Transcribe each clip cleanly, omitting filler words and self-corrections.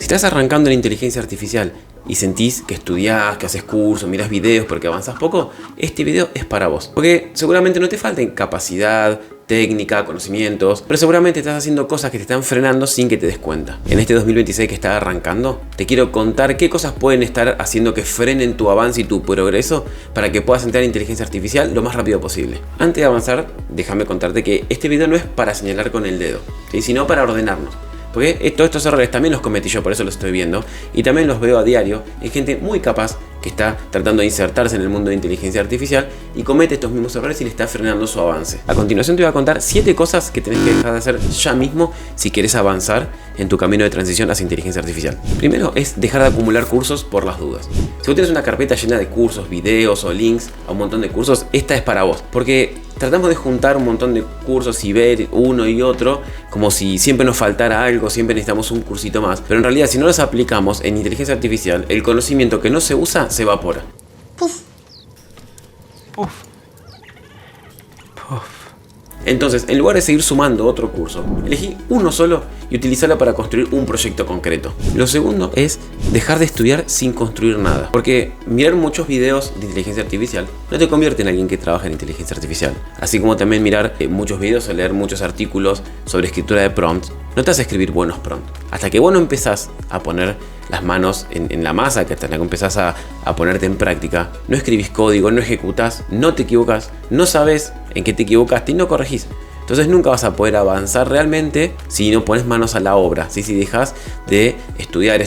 estás arrancando en inteligencia artificial y sentís que estudiás, que haces cursos, miras videos porque avanzás poco, este video es para vos. Porque seguramente no te falten capacidad, técnica, conocimientos, pero seguramente estás haciendo cosas que te están frenando sin que te des cuenta. En este 2026 que está arrancando, te quiero contar qué cosas pueden estar haciendo que frenen tu avance y tu progreso para que puedas entrar en inteligencia artificial lo más rápido posible. Antes de avanzar, déjame contarte que este video no es para señalar con el dedo, ¿sí? Sino para ordenarnos. Porque todos estos errores también los cometí yo, por eso los estoy viendo. Y también los veo a diario en gente muy capaz que está tratando de insertarse en el mundo de inteligencia artificial y comete estos mismos errores y le está frenando su avance. A continuación te voy a contar 7 cosas que tenés que dejar de hacer ya mismo si querés avanzar en tu camino de transición hacia inteligencia artificial. Primero es dejar de acumular cursos por las dudas. Si vos tienes una carpeta llena de cursos, videos o links a un montón de cursos, esta es para vos. Porque tratamos de juntar un montón de cursos y ver uno y otro como si siempre nos faltara algo, siempre necesitamos un cursito más. Pero en realidad si no los aplicamos en inteligencia artificial, el conocimiento que no se usa se evapora. Puf. Puf. Puf. Entonces, en lugar de seguir sumando otro curso, elegí uno solo y utilizarlo para construir un proyecto concreto. Lo segundo es dejar de estudiar sin construir nada. Porque mirar muchos videos de inteligencia artificial no te convierte en alguien que trabaja en inteligencia artificial. Así como también mirar muchos videos o leer muchos artículos sobre escritura de prompts no te hace escribir buenos prompts. Hasta que vos no empezás a poner las manos en la masa, que hasta que empezás a ponerte en práctica, no escribís código, no ejecutás, no te equivocas, no sabes en qué te equivocaste y no corregís. Entonces nunca vas a poder avanzar realmente si no pones manos a la obra, si dejas de estudiar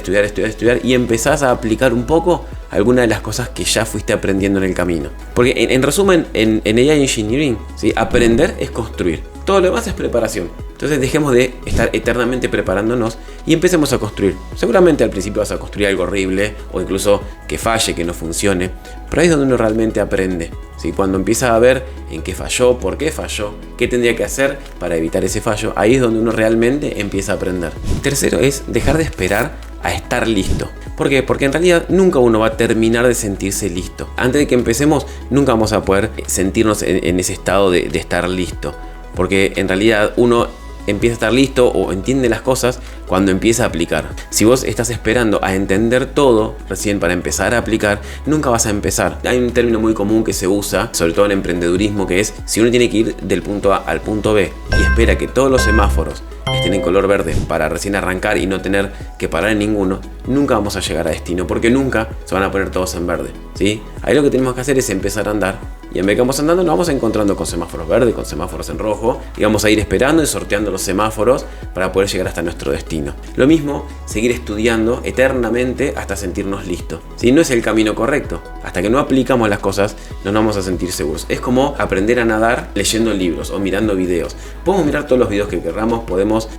y empezás a aplicar un poco algunas de las cosas que ya fuiste aprendiendo en el camino. Porque en resumen, en AI Engineering, ¿sí? Aprender es construir. Todo lo demás es preparación. Entonces dejemos de estar eternamente preparándonos y empecemos a construir. Seguramente al principio vas a construir algo horrible o incluso que falle, que no funcione. Pero ahí es donde uno realmente aprende, ¿sí? Cuando empieza a ver en qué falló, por qué falló, qué tendría que hacer para evitar ese fallo, ahí es donde uno realmente empieza a aprender. Tercero es dejar de esperar a estar listo. ¿Por qué? Porque en realidad nunca uno va a terminar de sentirse listo. Antes de que empecemos, nunca vamos a poder sentirnos en ese estado de estar listo. Porque en realidad uno empieza a estar listo o entiende las cosas cuando empieza a aplicar. Si vos estás esperando a entender todo recién para empezar a aplicar, nunca vas a empezar. Hay un término muy común que se usa, sobre todo en emprendedurismo, que es si uno tiene que ir del punto A al punto B y espera que todos los semáforos estén en color verde para recién arrancar y no tener que parar en ninguno, nunca vamos a llegar a destino porque nunca se van a poner todos en verde, ¿sí? Ahí lo que tenemos que hacer es empezar a andar. Y en vez que vamos andando, nos vamos encontrando con semáforos verdes, con semáforos en rojo, y vamos a ir esperando y sorteando los semáforos para poder llegar hasta nuestro destino. Lo mismo, seguir estudiando eternamente hasta sentirnos listos. Si no es el camino correcto, hasta que no aplicamos las cosas, no nos vamos a sentir seguros. Es como aprender a nadar leyendo libros o mirando videos. Podemos mirar todos los videos que querramos, podemos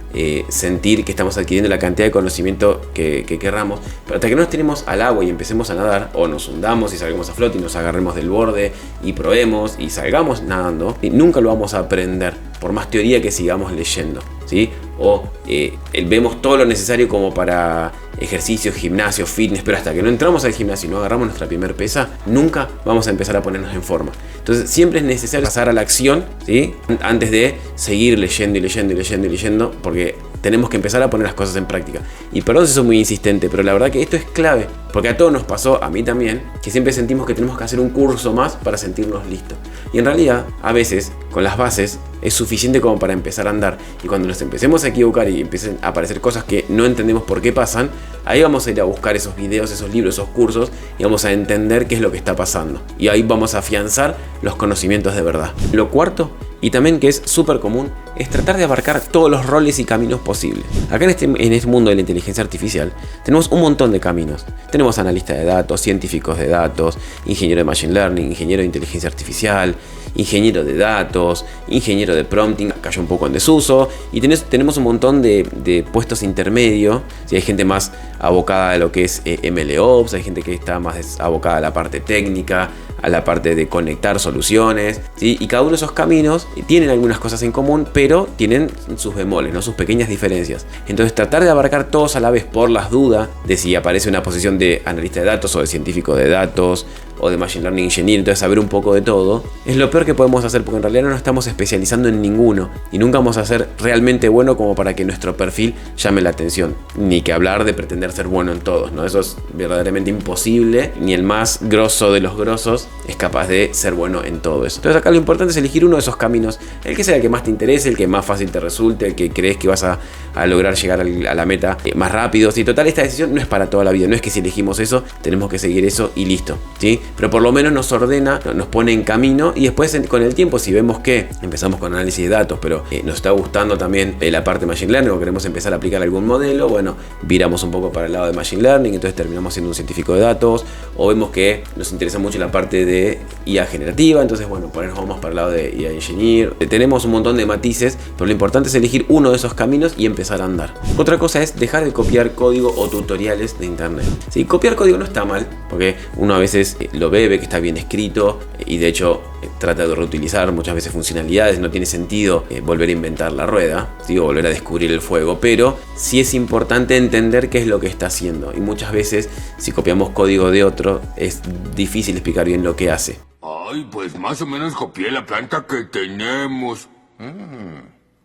sentir que estamos adquiriendo la cantidad de conocimiento que querramos, pero hasta que no nos tiremos al agua y empecemos a nadar, o nos hundamos y salgamos a flote y nos agarremos del borde y probemos y salgamos nadando, y nunca lo vamos a aprender por más teoría que sigamos leyendo, ¿sí? O vemos todo lo necesario como para ejercicios, gimnasio, fitness, pero hasta que no entramos al gimnasio y no agarramos nuestra primer pesa, nunca vamos a empezar a ponernos en forma. Entonces siempre es necesario pasar a la acción, ¿sí? Antes de seguir leyendo, porque tenemos que empezar a poner las cosas en práctica. Y perdón si soy muy insistente, pero la verdad que esto es clave, porque a todos nos pasó, a mí también, que siempre sentimos que tenemos que hacer un curso más para sentirnos listos. Y en realidad, a veces, con las bases, es suficiente como para empezar a andar. Y cuando nos empecemos a equivocar y empiecen a aparecer cosas que no entendemos por qué pasan, ahí vamos a ir a buscar esos videos, esos libros, esos cursos, y vamos a entender qué es lo que está pasando. Y ahí vamos a afianzar los conocimientos de verdad. Lo cuarto, y también que es súper común, es tratar de abarcar todos los roles y caminos posibles. Acá en este mundo de la inteligencia artificial tenemos un montón de caminos. Tenemos analista de datos, científicos de datos, ingeniero de machine learning, ingeniero de inteligencia artificial, ingeniero de datos, ingeniero de prompting, cayó un poco en desuso, y tenemos un montón de puestos intermedios. Si hay gente más abocada a lo que es MLOps, hay gente que está más abocada a la parte técnica, a la parte de conectar soluciones, ¿sí? Y cada uno de esos caminos tienen algunas cosas en común, pero tienen sus bemoles, ¿no? Sus pequeñas diferencias. Entonces tratar de abarcar todos a la vez por las dudas de si aparece una posición de analista de datos o de científico de datos o de Machine Learning Engineer, entonces saber un poco de todo, es lo peor que podemos hacer, porque en realidad no nos estamos especializando en ninguno y nunca vamos a ser realmente bueno como para que nuestro perfil llame la atención. Ni que hablar de pretender ser bueno en todos, ¿no? Eso es verdaderamente imposible, ni el más grosso de los grosos es capaz de ser bueno en todo eso. Entonces acá lo importante es elegir uno de esos caminos, el que sea el que más te interese, el que más fácil te resulte, el que crees que vas a lograr llegar a la meta más rápido. Si total, esta decisión no es para toda la vida, no es que si elegimos eso tenemos que seguir eso y listo, ¿sí? Pero por lo menos nos ordena, nos pone en camino, y después con el tiempo, si vemos que empezamos con análisis de datos, pero nos está gustando también la parte de Machine Learning o queremos empezar a aplicar algún modelo, bueno, viramos un poco para el lado de Machine Learning, entonces terminamos siendo un científico de datos, o vemos que nos interesa mucho la parte de IA generativa, entonces bueno, por ahí nos vamos para el lado de IA Engineer. Tenemos un montón de matices, pero lo importante es elegir uno de esos caminos y empezar a andar. Otra cosa es dejar de copiar código o tutoriales de internet. Sí, copiar código no está mal, porque uno a veces lo ve que está bien escrito y de hecho trata de reutilizar muchas veces funcionalidades. No tiene sentido volver a inventar la rueda, ¿sí? O volver a descubrir el fuego, pero sí es importante entender qué es lo que está haciendo, y muchas veces si copiamos código de otro es difícil explicar bien lo que hace. Ay, pues más o menos copié la planta que tenemos.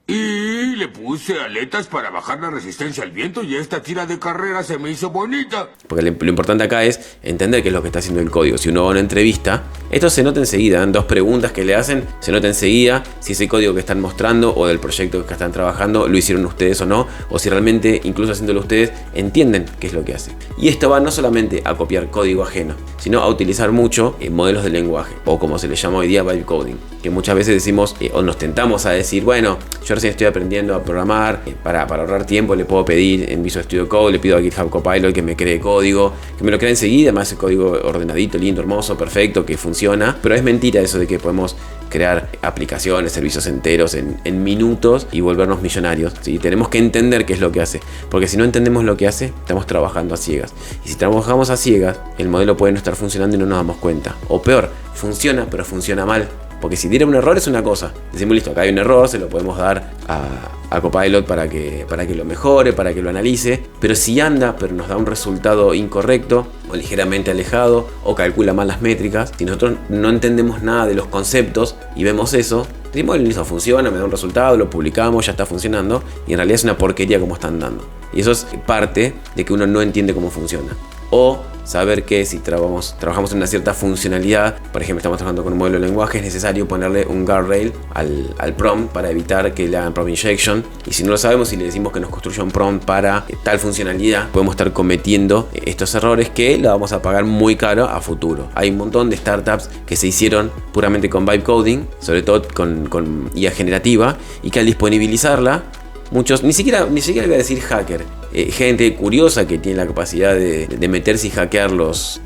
Y le puse aletas para bajar la resistencia al viento y esta tira de carrera se me hizo bonita. Porque lo importante acá es entender qué es lo que está haciendo el código. Si uno va a una entrevista, esto se nota enseguida, en 2 preguntas que le hacen, se nota enseguida si ese código que están mostrando o del proyecto que están trabajando lo hicieron ustedes o no, o si realmente, incluso haciéndolo ustedes, entienden qué es lo que hace. Y esto va no solamente a copiar código ajeno, sino a utilizar mucho modelos de lenguaje, o como se le llama hoy día, vibe coding, que muchas veces decimos o nos tentamos a decir, bueno, yo recién estoy aprendiendo a programar, para ahorrar tiempo le puedo pedir en Visual Studio Code, le pido a GitHub Copilot que me cree código, que me lo crea enseguida, además el código ordenadito, lindo, hermoso, perfecto, que funciona. Pero es mentira eso de que podemos crear aplicaciones, servicios enteros en minutos y volvernos millonarios, ¿sí? Tenemos que entender qué es lo que hace, porque si no entendemos lo que hace, estamos trabajando a ciegas. Y si trabajamos a ciegas, el modelo puede no estar funcionando y no nos damos cuenta. O peor, funciona, pero funciona mal. Porque si diera un error es una cosa. Decimos, listo, acá hay un error, se lo podemos dar a Copilot para que lo mejore, para que lo analice. Pero si anda, pero nos da un resultado incorrecto, o ligeramente alejado, o calcula mal las métricas, si nosotros no entendemos nada de los conceptos y vemos eso, decimos, listo, funciona, me da un resultado, lo publicamos, ya está funcionando, y en realidad es una porquería como están dando. Y eso es parte de que uno no entiende cómo funciona. O saber que si trabajamos en una cierta funcionalidad, por ejemplo estamos trabajando con un modelo de lenguaje, es necesario ponerle un guardrail al prompt para evitar que le hagan prompt injection, y si no lo sabemos y le decimos que nos construya un prompt para tal funcionalidad, podemos estar cometiendo estos errores que lo vamos a pagar muy caro a futuro. Hay un montón de startups que se hicieron puramente con vibe coding, sobre todo con IA generativa, y que al disponibilizarla, muchos, ni siquiera le voy a decir hacker, gente curiosa que tiene la capacidad de meterse y hackear los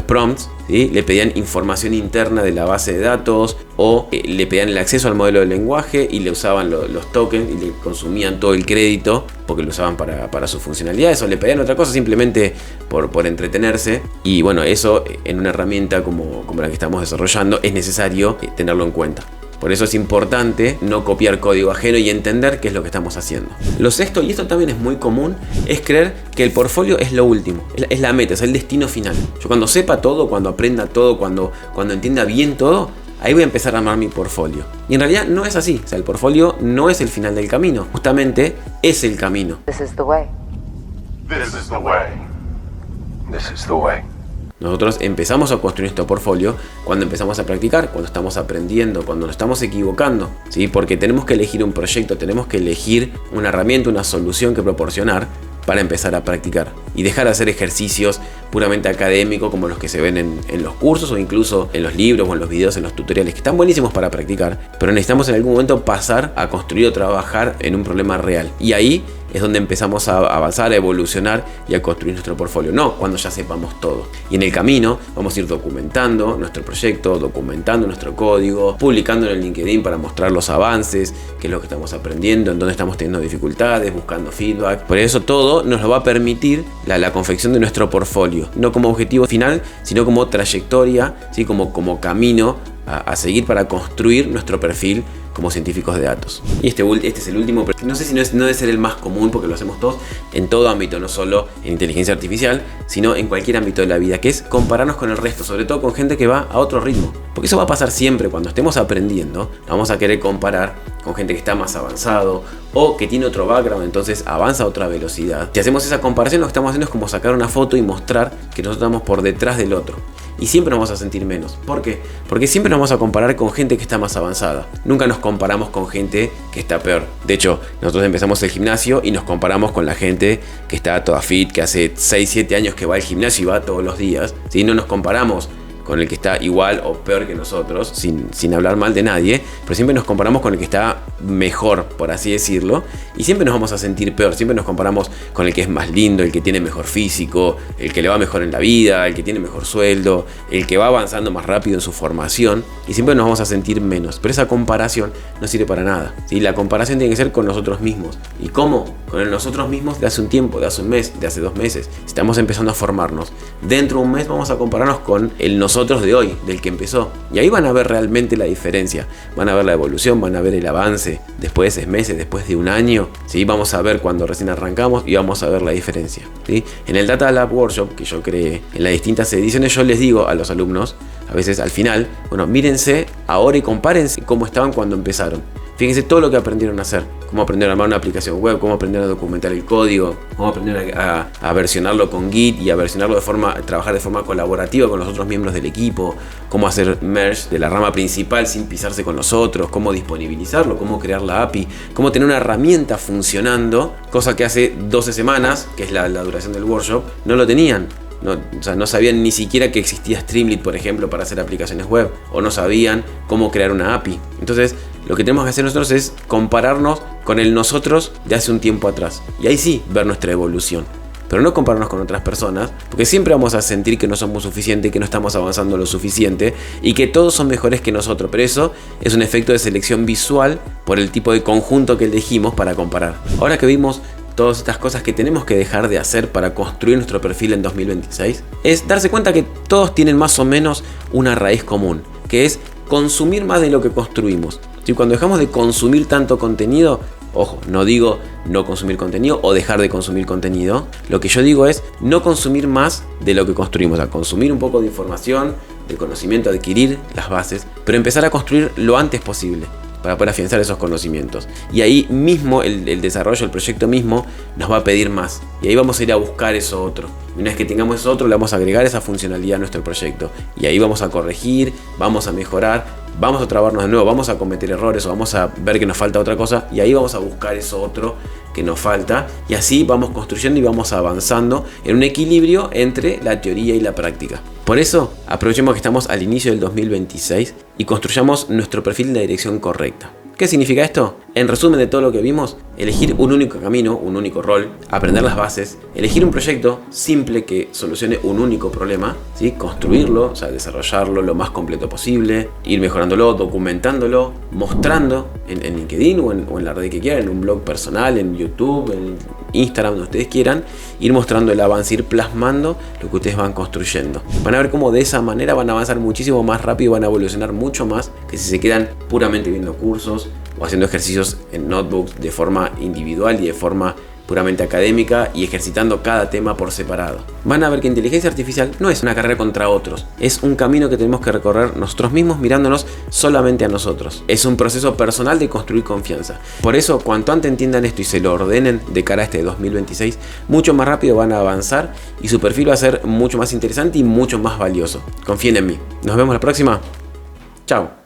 prompts, ¿sí? Le pedían información interna de la base de datos, o le pedían el acceso al modelo de lenguaje y le usaban los tokens y le consumían todo el crédito porque lo usaban para sus funcionalidades, o le pedían otra cosa simplemente por entretenerse. Y bueno, eso en una herramienta como la que estamos desarrollando es necesario tenerlo en cuenta. Por eso es importante no copiar código ajeno y entender qué es lo que estamos haciendo. Lo sexto, y esto también es muy común, es creer que el portfolio es lo último, es la meta, es el destino final. Yo cuando sepa todo, cuando aprenda todo, cuando entienda bien todo, ahí voy a empezar a armar mi portfolio. Y en realidad no es así. O sea, el portfolio no es el final del camino, justamente es el camino. This is the way. This is the way. This is the way. Nosotros empezamos a construir nuestro portfolio cuando empezamos a practicar, cuando estamos aprendiendo, cuando nos estamos equivocando, ¿sí? Porque tenemos que elegir un proyecto, tenemos que elegir una herramienta, una solución que proporcionar para empezar a practicar y dejar de hacer ejercicios puramente académicos como los que se ven en los cursos o incluso en los libros o en los videos, en los tutoriales, que están buenísimos para practicar, pero necesitamos en algún momento pasar a construir o trabajar en un problema real, y ahí es donde empezamos a avanzar, a evolucionar y a construir nuestro portfolio. No cuando ya sepamos todo. Y en el camino vamos a ir documentando nuestro proyecto, documentando nuestro código, publicando en el LinkedIn para mostrar los avances, qué es lo que estamos aprendiendo, en dónde estamos teniendo dificultades, buscando feedback. Por eso todo nos lo va a permitir la confección de nuestro portfolio. No como objetivo final, sino como trayectoria, ¿sí? como camino a seguir para construir nuestro perfil como científicos de datos. Y este es el último, no sé si no debe ser el más común, porque lo hacemos todos en todo ámbito, no solo en inteligencia artificial, sino en cualquier ámbito de la vida, que es compararnos con el resto, sobre todo con gente que va a otro ritmo. Porque eso va a pasar siempre cuando estemos aprendiendo, vamos a querer comparar con gente que está más avanzado o que tiene otro background, entonces avanza a otra velocidad. Si hacemos esa comparación, lo que estamos haciendo es como sacar una foto y mostrar que nosotros estamos por detrás del otro. Y siempre nos vamos a sentir menos. ¿Por qué? Porque siempre nos vamos a comparar con gente que está más avanzada. Nunca nos comparamos con gente que está peor. De hecho, nosotros empezamos el gimnasio y nos comparamos con la gente que está toda fit, que hace 6, 7 años que va al gimnasio y va todos los días. ¿Sí? No nos comparamos con el que está igual o peor que nosotros, sin hablar mal de nadie, pero siempre nos comparamos con el que está mejor, por así decirlo, y siempre nos vamos a sentir peor. Siempre nos comparamos con el que es más lindo, el que tiene mejor físico, el que le va mejor en la vida, el que tiene mejor sueldo, el que va avanzando más rápido en su formación, y siempre nos vamos a sentir menos. Pero esa comparación no sirve para nada, ¿sí? La comparación tiene que ser con nosotros mismos. ¿Y cómo? Con el nosotros mismos de hace un tiempo, de hace un mes, de hace 2 meses. Estamos empezando a formarnos. Dentro de un mes vamos a compararnos con el nosotros de hoy, del que empezó. Y ahí van a ver realmente la diferencia. Van a ver la evolución, van a ver el avance después de 6 meses, después de un año. ¿Sí? Vamos a ver cuando recién arrancamos y vamos a ver la diferencia. ¿Sí? En el Data Lab Workshop que yo creé, en las distintas ediciones, yo les digo a los alumnos, a veces al final, bueno, mírense ahora y compárense cómo estaban cuando empezaron. Fíjense todo lo que aprendieron a hacer, cómo aprendieron a armar una aplicación web, cómo aprendieron a documentar el código, cómo aprendieron a versionarlo con Git y a versionarlo trabajar de forma colaborativa con los otros miembros del equipo, cómo hacer merge de la rama principal sin pisarse con los otros, cómo disponibilizarlo, cómo crear la API, cómo tener una herramienta funcionando, cosa que hace 12 semanas, que es la duración del workshop, no lo tenían. No sabían ni siquiera que existía Streamlit, por ejemplo, para hacer aplicaciones web, o no sabían cómo crear una API. Entonces, lo que tenemos que hacer nosotros es compararnos con el nosotros de hace un tiempo atrás, y ahí sí ver nuestra evolución. Pero no compararnos con otras personas, porque siempre vamos a sentir que no somos suficientes, que no estamos avanzando lo suficiente y que todos son mejores que nosotros. Pero eso es un efecto de selección visual por el tipo de conjunto que elegimos para comparar. Ahora que vimos todas estas cosas que tenemos que dejar de hacer para construir nuestro perfil en 2026, es darse cuenta que todos tienen más o menos una raíz común, que es consumir más de lo que construimos. Si cuando dejamos de consumir tanto contenido, ojo, no digo no consumir contenido o dejar de consumir contenido, lo que yo digo es no consumir más de lo que construimos, a consumir un poco de información, de conocimiento, adquirir las bases, pero empezar a construir lo antes posible, para poder afianzar esos conocimientos. Y ahí mismo el desarrollo, el proyecto mismo, nos va a pedir más. Y ahí vamos a ir a buscar eso otro. Y una vez que tengamos eso otro, le vamos a agregar esa funcionalidad a nuestro proyecto. Y ahí vamos a corregir, vamos a mejorar, vamos a trabarnos de nuevo, vamos a cometer errores o vamos a ver que nos falta otra cosa. Y ahí vamos a buscar eso otro que nos falta. Y así vamos construyendo y vamos avanzando en un equilibrio entre la teoría y la práctica. Por eso, aprovechemos que estamos al inicio del 2026 y construyamos nuestro perfil en la dirección correcta. ¿Qué significa esto? En resumen de todo lo que vimos, elegir un único camino, un único rol, aprender las bases, elegir un proyecto simple que solucione un único problema, ¿sí? Construirlo, o sea, desarrollarlo lo más completo posible, ir mejorándolo, documentándolo, mostrando en LinkedIn o en la red que quieran, en un blog personal, en YouTube, en Instagram, donde ustedes quieran, ir mostrando el avance, ir plasmando lo que ustedes van construyendo. Van a ver cómo de esa manera van a avanzar muchísimo más rápido, van a evolucionar mucho más que si se quedan puramente viendo cursos o haciendo ejercicios en notebooks de forma individual y de forma puramente académica y ejercitando cada tema por separado. Van a ver que inteligencia artificial no es una carrera contra otros, es un camino que tenemos que recorrer nosotros mismos mirándonos solamente a nosotros. Es un proceso personal de construir confianza. Por eso, cuanto antes entiendan esto y se lo ordenen de cara a este 2026, mucho más rápido van a avanzar y su perfil va a ser mucho más interesante y mucho más valioso. Confíen en mí. Nos vemos la próxima. Chao.